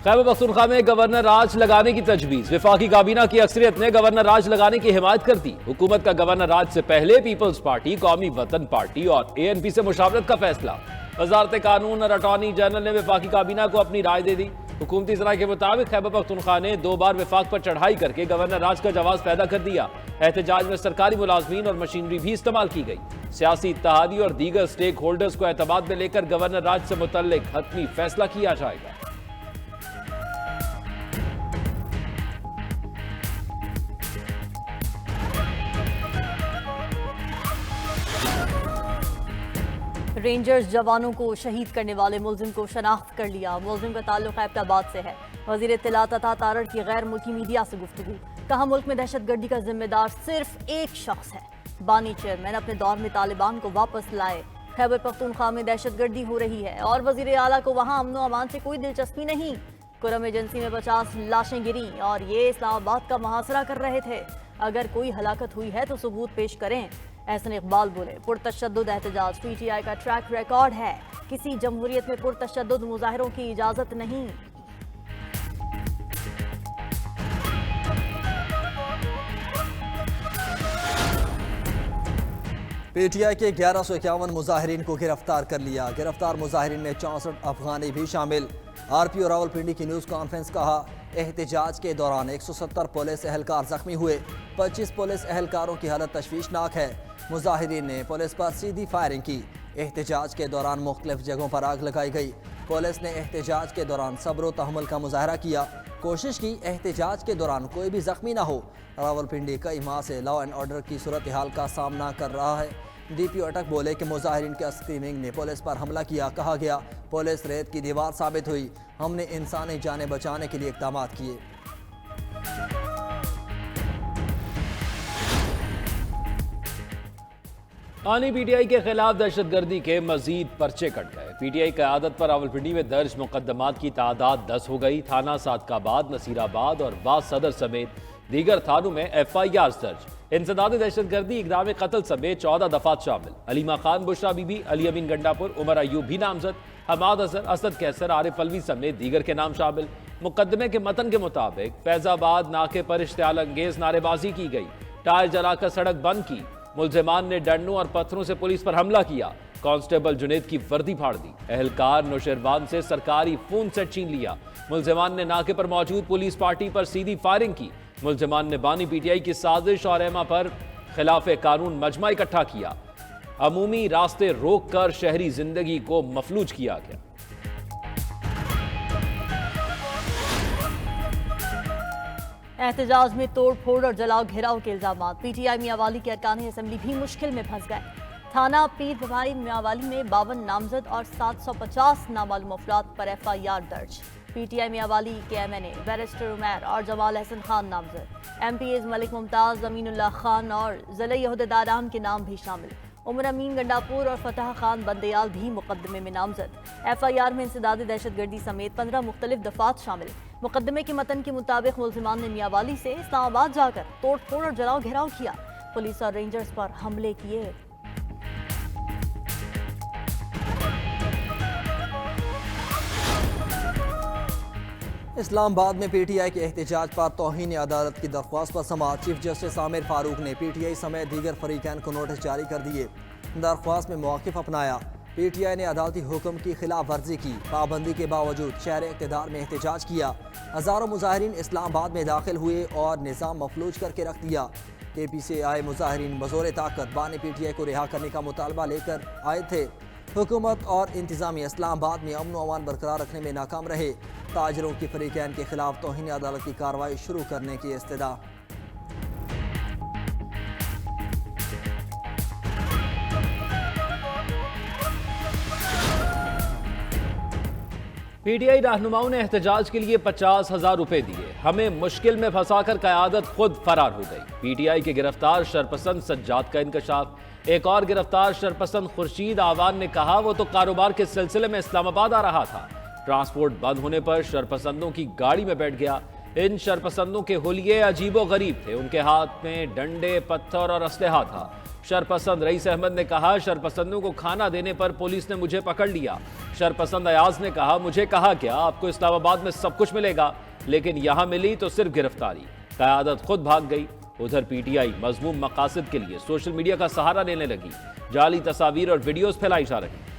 खैबर पख्तूनख्वा में गवर्नर राज लगाने की तजवीज। वफाकी काबीना की अक्सरियत ने गवर्नर राज लगाने की हिमायत कर दी। हुकूमत का गवर्नर राज से पहले पीपल्स पार्टी, कौमी वतन पार्टी और ANP से मुशावरत का फैसला। वजारत कानून और अटॉर्नी जनरल ने वफाकी काबीना को अपनी राय दे दी। हुकूमती ज़रा के मुताबिक खैबर पख्तूनख्वा ने 2 बार वफाक पर चढ़ाई करके गवर्नर राज का जवाब पैदा कर दिया। एहतजाज में सरकारी मुलाजमीन और मशीनरी भी इस्तेमाल की गई। सियासी इत्तेहादी और दीगर स्टेक होल्डर्स को एतमाद में लेकर गवर्नर राज से मुतल्लिक हतमी फैसला किया जाएगा। रेंजर्स जवानों को शहीद करने वाले मुलजिम को शनाख्त कर लिया। मुलजिम का ताल्लुक एबटाबाद से है। वजीर इत्तलात अता तारड़ की गैर मुल्की मीडिया से गुफ्तगू। कहा, मुल्क में दहशतगर्दी का जिम्मेदार सिर्फ एक शख्स है। बानी चेयरमैन अपने दौर में तालिबान को वापस लाए। खैबर पख्तूनख्वा में दहशतगर्दी हो रही है और वजीर आला को वहाँ अमन व अमान से कोई दिलचस्पी नहीं। कुरम एजेंसी में 50 लाशें गिरी और ये इस्लामाबाद का मुहासरा कर रहे थे। अगर कोई हलाकत हुई है तो सबूत पेश करें। एहसन इकबाल बोले, पुरतशद्दुद एहतजाज PTI का ट्रैक रिकॉर्ड है। किसी जमहूरियत में पुरतशद्दुद मुजाहिरों की इजाजत नहीं। PTI के 1151 मुजाहिरीन को गिरफ्तार कर लिया। गिरफ्तार मुजाहिरीन में 64 अफगानी भी शामिल। RPO रावलपिंडी की न्यूज़ कॉन्फ्रेंस। कहा, एहतजाज के दौरान 170 पुलिस एहलकार जख्मी हुए। 25 पुलिस एहलकारों की हालत तशवीशनाक है। मुजाहिरीन ने पुलिस पर सीधी फायरिंग की। एहतजाज के दौरान मुख्तलिफ जगहों पर आग लगाई गई। पुलिस ने एहतजाज के दौरान सब्र व तहम्मुल का मुजाहरा किया। कोशिश की एहतजाज के दौरान कोई भी जख्मी ना हो। रावलपिंडी कई माह से लॉ एंड ऑर्डर की सूरत हाल का सामना कर रहा है। DPO अटक बोले कि मुजाहिरीन के स्क्रीनिंग ने पुलिस पर हमला किया। कहा गया, पुलिस रेत की दीवार साबित हुई। हमने इंसानी जानें बचाने के लिए इक़दाम किए। आनी PTI के खिलाफ दहशतगर्दी के मजीद पर्चे कट गए। PTI क़यादत पर रावलपिंडी में दर्ज मुकदमात की तादाद 10 हो गई। थाना सादकाबाद, नसीराबाद और वाद सदर समेत दीगर थानों में FIRs दर्ज। इंसदाद दहशतगर्दी, इक़दाम कत्ल समेत 14 दफात शामिल। अलीमा खान, बुशरा बीबी, अली अमीन गंडापुर, उमर अयूब भी नामजद। हमाद अजहर, असद कैसर, आरिफ अलवी समेत दीगर के नाम शामिल। मुकदमे के मतन के मुताबिक फैजाबाद नाके पर इश्तियाल अंगेज नारेबाजी की गई। टायर जलाकर सड़क बंद की। मुल्जिमान ने डंडों और पत्थरों से पुलिस पर हमला किया। कांस्टेबल जुनेद की वर्दी फाड़ दी। एहलकार नौशेरवान से सरकारी फोन सेट छीन लिया। मुल्जिमान ने नाके पर मौजूद पुलिस पार्टी पर सीधी फायरिंग की। मुल्जिमान ने बानी PTI की साजिश और एमा पर खिलाफ कानून मजमा इकट्ठा किया। अमूमी रास्ते रोक कर शहरी जिंदगी को मफलूज किया गया। एहतजाज में तोड़ फोड़ और जलाओ घेराव के इल्जाम। PTI मियांवाली के अरकान असेंबली भी मुश्किल में फंस गए। थाना पीर भवाई मियांवाली में 52 नामजद और 750 नामालूम अफराद पर FIR दर्ज। PTI मियांवाली के MNA बैरिस्टर उमैर और जमाल अहसन खान नामजद। MPAs मलिक मुमताज, अमीनुल्लाह खान और ज़िले अहदेदारान के नाम भी शामिल। उमर अमीन गंडापुर और फतह खान बंदयाल भी मुकदमे में नामजद। FIR में इंसदाद दहशतगर्दी समेत 15 मुख्तलिफ दफात शामिल। मुकदमे के मतन के मुताबिक मुल्जिमान ने मियांवाली से इस्लामाबाद जाकर तोड़ फोड़ और जलाओ घेराव किया। पुलिस और रेंजर्स पर हमले किए। इस्लामाबाद में PTI के एहतजाज पर तौहीन अदालत की दरख्वास्त पर समाअत। चीफ जस्टिस आमिर फारूक ने PTI समेत दीगर फरीकैन को नोटिस जारी कर दिए। दरख्वास्त में मौक़िफ़ अपनाया। PTI ने अदालती हुक्म की खिलाफ वर्जी की। पाबंदी के बावजूद शहर इक़्तिदार में एहतजाज किया। हज़ारों मुजाहिरीन इस्लामाबाद में दाखिल हुए और निज़ाम मफलूज करके रख दिया। KP से आए मुजाहिरीन बज़ोर ताकत बानी PTI को रिहा करने का मुतालबा लेकर आए थे। हुकूमत और इंतज़ामिया इस्लामाबाद में अमन व अमान बरकरार रखने में नाकाम रहे। ताजरों की फरीकैन के खिलाफ तौहीन अदालत की कार्रवाई शुरू करने की इस्तदा। PTI रहनुमाओं ने एहतजाज के लिए 50,000 रुपए दिए। हमें मुश्किल में फंसाकर क़यादत खुद फरार हो गई। PTI के गिरफ्तार शरपसंद सज्जाद का इंकशाफ। एक और गिरफ्तार शरपसंद खुर्शीद आवान ने कहा, वो तो कारोबार के सिलसिले में इस्लामाबाद आ रहा था। ट्रांसपोर्ट बंद होने पर शरपसंदों की गाड़ी में बैठ गया। इन शरपसंदों के हुलिये अजीबो गरीब थे। उनके हाथ में डंडे, पत्थर और असलहा था। शरपसंद रईस अहमद ने कहा, शरपसंदों को खाना देने पर पुलिस ने मुझे पकड़ लिया। शरपसंद अयाज ने कहा, मुझे कहा क्या, आपको इस्लामाबाद में सब कुछ मिलेगा, लेकिन यहां मिली तो सिर्फ गिरफ्तारी। क़यादत खुद भाग गई। उधर पीटीआई मज़मूम मकासद के लिए सोशल मीडिया का सहारा लेने लगी। जाली तस्वीर और वीडियोस फैलाई जा रही।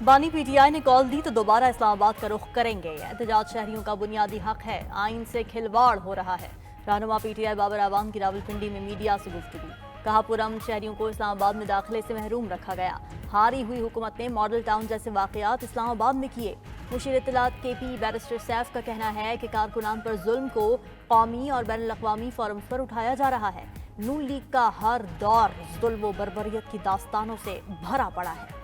बानी पीटीआई ने कॉल दी तो दोबारा इस्लामाबाद का रुख करेंगे। एहतजाज शहरियों का बुनियादी हक है, आइन से खिलवाड़ हो रहा है। रहनुमा पीटीआई बाबर आवाम की रावलपिंडी में मीडिया से गुफ्तगू। कहा, पुरअमन शहरियों को इस्लामाबाद में दाखिले से महरूम रखा गया। हारी हुई हुकूमत ने मॉडल टाउन जैसे वाकयात इस्लामाबाद में किए। मुशीर इत्तलात केपी बैरिस्टर सैफ का कहना है कि कारकुनान पर जुल्म को कौमी और बैनुल अक़वामी फोरम्स पर उठाया जा रहा है। नून लीग का हर दौर जुल्म व बर्बरियत की दास्तानों से भरा पड़ा है।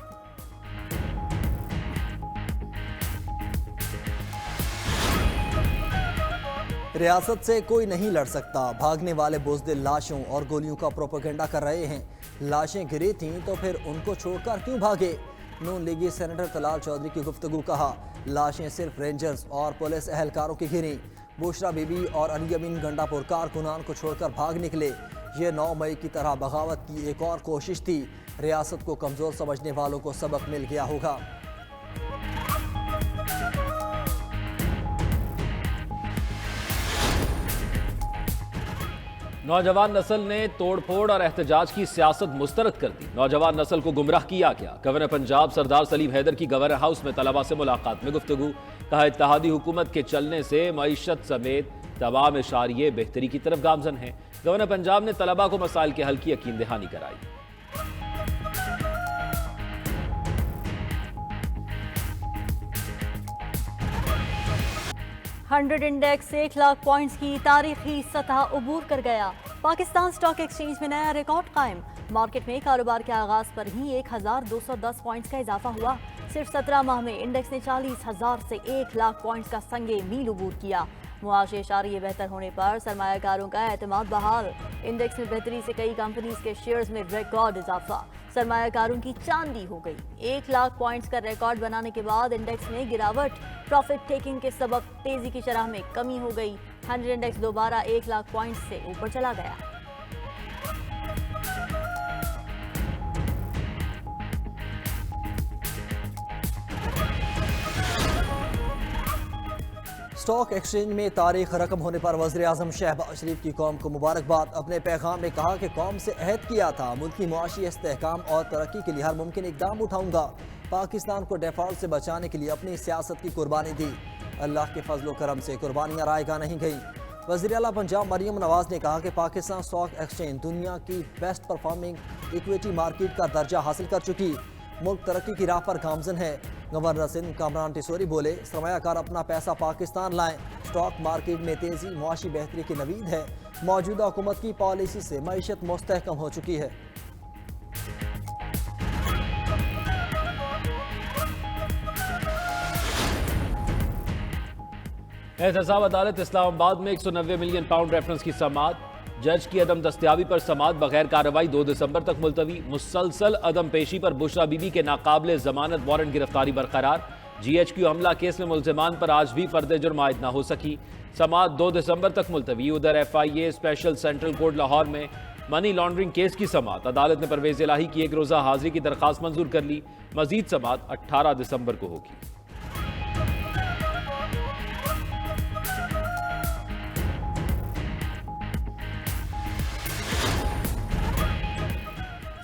रियासत से कोई नहीं लड़ सकता। भागने वाले बुज़दिल लाशों और गोलियों का प्रोपेगेंडा कर रहे हैं। लाशें गिरी थीं तो फिर उनको छोड़कर क्यों भागे? नून लीगी सेनेटर तलाल चौधरी की गुफ्तगू। कहा, लाशें सिर्फ रेंजर्स और पुलिस एहलकारों की गिरी। बुशरा बीबी और अली अमीन गंडापुर कारकुनान को छोड़कर भाग निकले। ये 9 मई की तरह बगावत की एक और कोशिश थी। रियासत को कमज़ोर समझने वालों को सबक मिल गया होगा। नौजवान नस्ल ने तोड़फोड़ और एहतजाज की सियासत मुस्तरद कर दी। नौजवान नस्ल को गुमराह किया गया। गवर्नर पंजाब सरदार सलीम हैदर की गवर्नर हाउस में तलबा से मुलाकात में गुफ्तगू। कहा, इत्तेहादी हुकूमत के चलने से मईशत समेत तमाम इशारिये बेहतरी की तरफ गामजन हैं। गवर्नर पंजाब ने तलबा को मसाइल के हल की यकीन दहानी कराई। 100 इंडेक्स 1 लाख पॉइंट्स की तारीखी सतह उबूर कर गया। पाकिस्तान स्टॉक एक्सचेंज में नया रिकॉर्ड कायम। मार्केट में कारोबार के आगाज पर ही 1210 पॉइंट्स का इजाफा हुआ। सिर्फ 17 माह में इंडेक्स ने 40,000 से 1 लाख पॉइंट्स का संगे मील उबूर किया। मुआशी इशारे बेहतर होने पर सरमायाकारों का एतमाद बहाल। इंडेक्स में बेहतरी से कई कंपनीज के शेयर्स में रिकॉर्ड इजाफा। सरमायाकारों की चांदी हो गई। 1 लाख पॉइंट्स का रिकॉर्ड बनाने के बाद इंडेक्स में गिरावट। प्रॉफिट टेकिंग के सबब तेजी की शरह में कमी हो गई। 100 इंडेक्स दोबारा 1 लाख पॉइंट्स से ऊपर चला गया। स्टॉक एक्सचेंज में तारीख रकम होने पर वज़ीर-ए-आज़म शहबाज शरीफ की कौम को मुबारकबाद। अपने पैगाम में कहा कि कौम से अहद किया था, मुल्क की मुआशी इस्तेहकाम और तरक्की के लिए हर मुमकिन इकदाम उठाऊंगा। पाकिस्तान को डिफॉल्ट से बचाने के लिए अपनी सियासत की कुर्बानी दी। अल्लाह के फजल करम से कुर्बानियाँ रायगा नहीं गई। वज़ीर आला पंजाब मरियम नवाज ने कहा कि पाकिस्तान स्टॉक एक्सचेंज दुनिया की बेस्ट परफॉर्मिंग इक्विटी मार्केट का दर्जा हासिल कर चुकी। मुल्क तरक्की की राह पर गामजन है। गवर्नर सिंध कामरान टिसोरी बोले, सरमायाकार अपना पैसा पाकिस्तान लाएं। स्टॉक मार्केट में तेजी मुआशी बेहतरी की नवीद है। मौजूदा हुकूमत की पॉलिसी से मईशत मुस्तहकम हो चुकी है। एहतसाब अदालत इस्लामाबाद में 190 मिलियन पाउंड रेफरेंस की समाअत। जज की अदम दस्तियाबी पर समाअत बगैर कार्रवाई 2 दिसंबर तक मुलतवी। मुसलसल अदम पेशी पर बुशरा बीबी के नाकाबिले जमानत वारंट गिरफ्तारी बरकरार। GHQ हमला केस में मुलजिमान पर आज भी फर्द जुर्म आयद न हो सकी। समाअत 2 दिसंबर तक मुलतवी। उधर FIA special central court Lahore में मनी लॉन्ड्रिंग केस की समाअत। अदालत ने परवेज इलाही की 1 रोज़ा हाजिरी की दरख्वास्त मंजूर कर ली। मजीद समाअत 18 दिसंबर को होगी।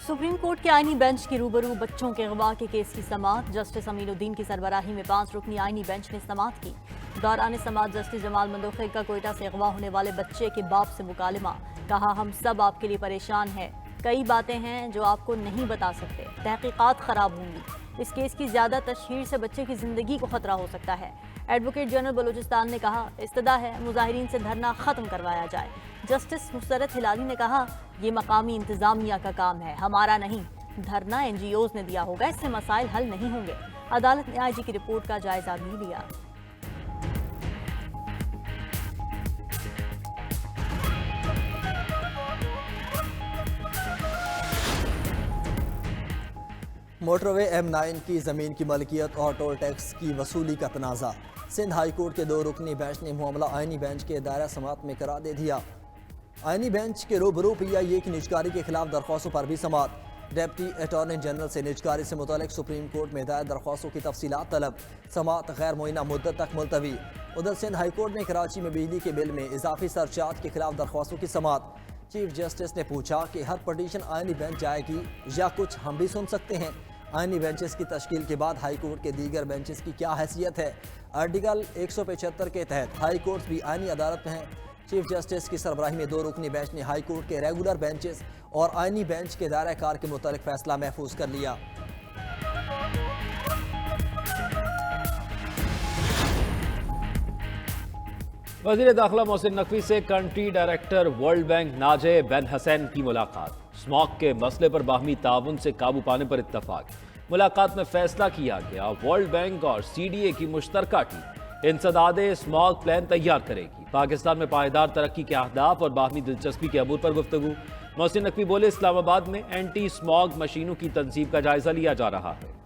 सुप्रीम कोर्ट के आईनी बेंच के रूबरू बच्चों के अगवा के केस की समाअत। जस्टिस अमीनुद्दीन की सरबराही में 5 रुकनी आईनी बेंच ने समाअत की। दौरान समाअत जस्टिस जमाल मंदोखी का कोयटा से अगवा होने वाले बच्चे के बाप से मुकालमा। कहा, हम सब आपके लिए परेशान हैं। कई बातें हैं जो आपको नहीं बता सकते। तहकीकात खराब होंगी। इस केस की ज्यादा तशहीर से बच्चे की जिंदगी को खतरा हो सकता है। एडवोकेट जनरल बलूचिस्तान ने कहा, इस्तदा है मुजाहिरीन से धरना खत्म करवाया जाए। जस्टिस मुसरत हिलाली ने कहा, ये मकामी इंतजामिया का काम है, हमारा नहीं। धरना NGOs ने दिया होगा, इससे मसाइल हल नहीं होंगे। अदालत ने IG की रिपोर्ट का जायजा भी लिया। मोटरवे M9 की ज़मीन की मलकियत और टोल टैक्स की वसूली का तनाज़ा। सिंध हाई कोर्ट के 2 रुकनी बेंच ने मामला आईनी बेंच के दायरा समाअत में करार दे दिया। आईनी बेंच के रूबरू PIA की निजकारी के खिलाफ दरख्वास्तों पर भी समाअत। डिप्टी अटॉर्नी जनरल से निजकारी से मुतालिक सुप्रीम कोर्ट में दायर दरख्वास्तों की तफसीलात तलब, समाअत गैर मुइना मुद्दत तक मुलतवी। उधर सिंध हाई कोर्ट ने कराची में बिजली के बिल में इजाफी सरचार्ज के खिलाफ दरख्वास्तों की समाअत। चीफ जस्टिस ने पूछा कि हर पटिशन आईनी बेंच जाएगी या कुछ हम भी सुन सकते हैं। आईनी बेंचेस की तश्कील के बाद हाई कोर्ट के दीगर बेंचेस की क्या हैसियत है। आर्टिकल 175 के तहत हाई कोर्ट भी आईनी अदालत में हैं। चीफ जस्टिस की सरबराही में 2 रुकनी बेंच ने हाई कोर्ट के रेगुलर बेंचेस और आईनी बेंच के दायरा कार के मुतालिक फैसला महफूज कर लिया। वज़ीर दाखिला मोहसिन नकवी से कंट्री डायरेक्टर वर्ल्ड बैंक नाजे बिन हसैन की मुलाकात। स्मॉग के मसले पर बाहमी ताउन से काबू पाने पर इत्तफाक। मुलाकात में फैसला किया गया वर्ल्ड बैंक और CDA की मुश्तरका टीम इंसदाद स्मॉग प्लान तैयार करेगी। पाकिस्तान में पायदार तरक्की के अहदाफ और बाहमी दिलचस्पी के अमूर पर गुफ्तगू। मोहसिन नकवी बोले, इस्लामाबाद में एंटी स्मॉग मशीनों की तंसीब का जायजा लिया जा रहा है।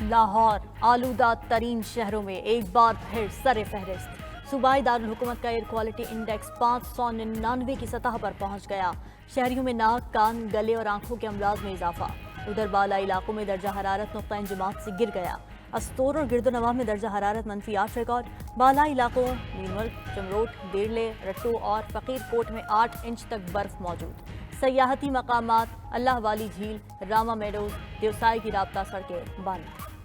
लाहौर आलूदा तरीन शहरों में एक बार फिर सरे फहरिस्त। सूबाई दारुल हुकूमत का एयर क्वालिटी इंडेक्स 599 की सतह पर पहुंच गया। शहरियों में नाक, कान, गले और आंखों के अमराज में इजाफा। उधर बाला इलाकों में दर्जा हरारत नुक्ता इंजमात से गिर गया। अस्तोर और गिरदोनवा में दर्जा हरारत -8 रिकॉर्ड। बाला इलाकों नीमच, चमरोट, देरले, रट्टू और फकीरकोट में 8 इंच तक बर्फ मौजूद। सयाहती मकामात, अल्लाह वाली झील, रामा मेडोज, देवसाई की राबता सड़कें बंद।